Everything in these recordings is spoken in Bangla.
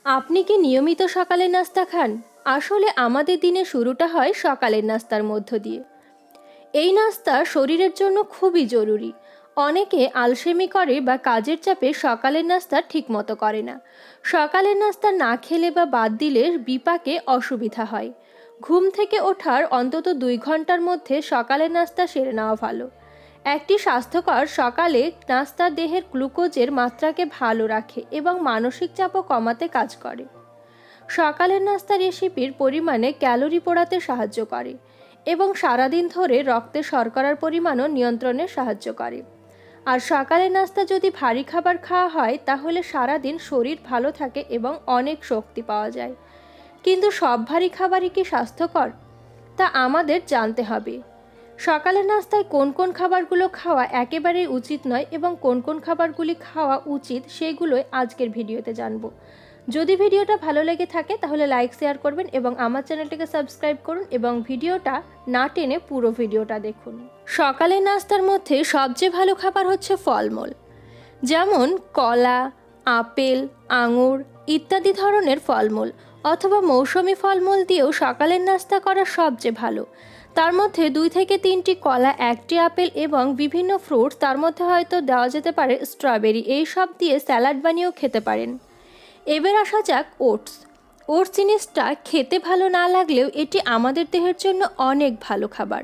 আপনি কি নিয়মিত সকালের নাস্তা খান? আসলে আমাদের দিনের শুরুটা হয় সকালের নাস্তার মধ্য দিয়ে। এই নাস্তা শরীরের জন্য খুবই জরুরি। অনেকে আলসেমি করে বা কাজের চাপে সকালের নাস্তা ঠিকমতো করে না। সকালের নাস্তা না খেলে বা বাদ দিলে বিপাকে অসুবিধা হয়। ঘুম থেকে ওঠার অন্তত 2 ঘন্টার মধ্যে সকালের নাস্তা সেরে নেওয়া ভালো। একটি স্বাস্থ্যকর সকালে নাস্তা দেহের গ্লুকোজের মাত্রাকে ভালো রাখে এবং মানসিক চাপও কমাতে কাজ করে। সকালের নাস্তা রেসিপির পরিমাণে ক্যালোরি পোড়াতে সাহায্য করে এবং সারাদিন ধরে রক্তে শর্করার পরিমাণও নিয়ন্ত্রণে সাহায্য করে। আর সকালের নাস্তা যদি ভারী খাবার খাওয়া হয় তাহলে সারাদিন শরীর ভালো থাকে এবং অনেক শক্তি পাওয়া যায়। কিন্তু সব ভারী খাবারই কি স্বাস্থ্যকর তা আমাদের জানতে হবে। সকালের নাস্তায় কোন কোন খাবারগুলো খাওয়া একেবারেই উচিত নয় এবং কোন কোন খাবারগুলি খাওয়া উচিত সেগুলোই আজকের ভিডিওতে জানবো। যদি ভিডিওটা ভালো লেগে থাকে তাহলে লাইক শেয়ার করবেন এবং আমার চ্যানেলটিকে সাবস্ক্রাইব করুন এবং ভিডিওটা না টেনে পুরো ভিডিওটা দেখুন। সকালের নাস্তার মধ্যে সবচেয়ে ভালো খাবার হচ্ছে ফলমূল, যেমন কলা, আপেল, আঙুর ইত্যাদি ধরনের ফলমূল অথবা মৌসুমি ফলমূল দিয়েও সকালের নাস্তা করা সবচেয়ে ভালো। তার মধ্যে 2 থেকে 3টি কলা, 1টি আপেল এবং বিভিন্ন ফ্রুটস, তার মধ্যে হয়তো দেওয়া যেতে পারে স্ট্রবেরি, এই সব দিয়ে স্যালাড বানিয়েও খেতে পারেন। এবার আসা যাক ওটস। ওটস জিনিসটা খেতে ভালো না লাগলেও এটি আমাদের দেহের জন্য অনেক ভালো খাবার।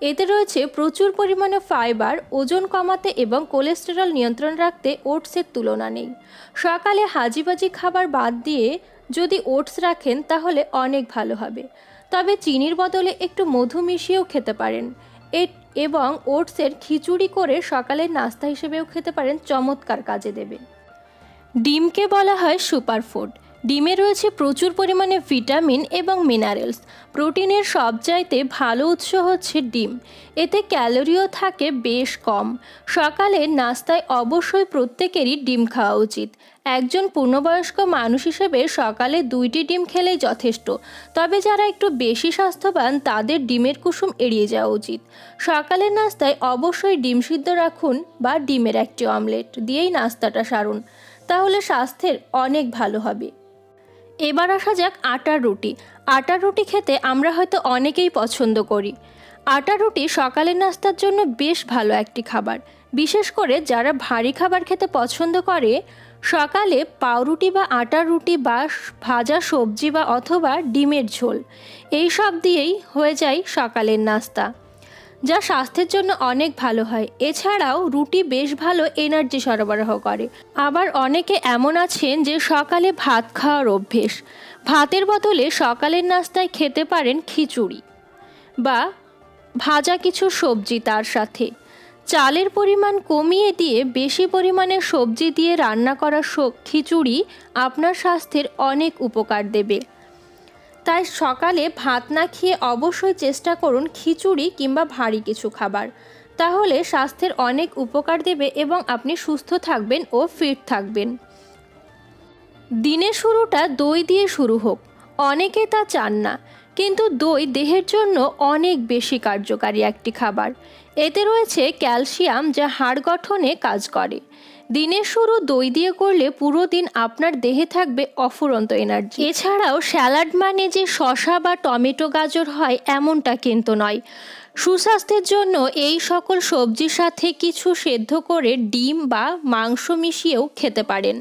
এতে রয়েছে প্রচুর পরিমাণে ফাইবার, ওজন কমাতে এবং কোলেস্টেরল নিয়ন্ত্রণ রাখতে ওটসের তুলনা নেই। সকালে হাজিবাজি খাবার বাদ দিয়ে যদি ওটস রাখেন তাহলে অনেক ভালো হবে। তবে চিনির বদলে একটু মধু মিশিয়েও খেতে পারেন এবং ওটসের খিচুড়ি করে সকালের নাস্তা হিসেবেও খেতে পারেন, চমৎকার কাজে দেবে। ডিমকে বলা হয় সুপারফুড। ডিমে রয়েছে প্রচুর পরিমাণে ভিটামিন এবং মিনারেলস। প্রোটিনের সবচাইতে ভালো উৎস হচ্ছে ডিম। এতে ক্যালোরিও থাকে বেশ কম। সকালের নাস্তায় অবশ্যই প্রত্যেকেরই ডিম খাওয়া উচিত। একজন পূর্ণবয়স্ক মানুষ হিসেবে সকালে 2টি ডিম খেলেই যথেষ্ট। তবে যারা একটু বেশি স্বাস্থ্যবান তাদের ডিমের কুসুম এড়িয়ে যাওয়া উচিত। সকালের নাস্তায় অবশ্যই ডিম সিদ্ধ রাখুন বা ডিমের একটি অমলেট দিয়েই নাস্তাটা সারুন, তাহলে স্বাস্থ্যের অনেক ভালো হবে। এবার আসা যাক আটার রুটি। আটার রুটি খেতে আমরা হয়তো অনেকেই পছন্দ করি। আটার রুটি সকালের নাস্তার জন্য বেশ ভালো একটি খাবার, বিশেষ করে যারা ভারী খাবার খেতে পছন্দ করে। সকালে পাউরুটি বা আটার রুটি বা ভাজা সবজি বা অথবা ডিমের ঝোল এই সব দিয়েই হয়ে যায় সকালের নাস্তা, যা স্বাস্থ্যের জন্য অনেক ভালো হয়। এছাড়াও রুটি বেশ ভালো এনার্জি সরবরাহ করে। আবার অনেকে এমন আছেন যে সকালে ভাত খাওয়ার অভ্যেস। ভাতের বদলে সকালের নাস্তায় খেতে পারেন খিচুড়ি বা ভাজা কিছু সবজি। তার সাথে চালের পরিমাণ কমিয়ে দিয়ে বেশি পরিমাণে সবজি দিয়ে রান্না করা খিচুড়ি আপনার স্বাস্থ্যের অনেক উপকার দেবে। তাই সকালে ভাত না খেয়ে অবশ্যই চেষ্টা করুন খিচুড়ি কিংবা ভারী কিছু খাবার, তাহলে স্বাস্থ্যের অনেক উপকার দেবে এবং আপনি সুস্থ থাকবেন ও ফিট থাকবেন। দিনের শুরুটা দই দিয়ে শুরু হোক, অনেকে তা চান না, কিন্তু দই দেহের জন্য অনেক বেশি কার্যকারী একটি খাবার। এতে রয়েছে ক্যালসিয়াম, যা হাড় গঠনে কাজ করে। দিনের শুরু দই দিয়ে করলে পুরো দিন আপনার দেহে থাকবে অফুরন্ত এনার্জি। এছাড়াও স্যালাড মানে যে শসা বা টমেটো গাজর হয় এমনটা কিন্তু নয়। সুস্বাস্থ্যের জন্য এই সকল সবজির সাথে কিছু সেদ্ধ করে ডিম বা মাংস মিশিয়েও খেতে পারেন।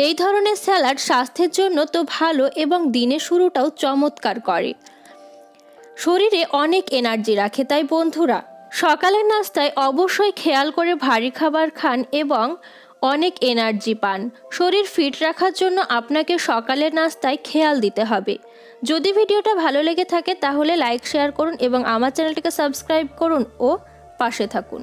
এই ধরনের স্যালাড স্বাস্থ্যের জন্য তো ভালো এবং দিনের শুরুটাও চমৎকার করে, শরীরে অনেক এনার্জি রাখে। তাই বন্ধুরা, সকালের নাস্তায় অবশ্যই খেয়াল করে ভারী খাবার খান এবং অনেক এনার্জি পান। শরীর ফিট রাখার জন্য আপনাকে সকালের নাস্তায় খেয়াল দিতে হবে। যদি ভিডিওটা ভালো লেগে থাকে তাহলে লাইক শেয়ার করুন এবং আমার চ্যানেলটিকে সাবস্ক্রাইব করুন ও পাশে থাকুন।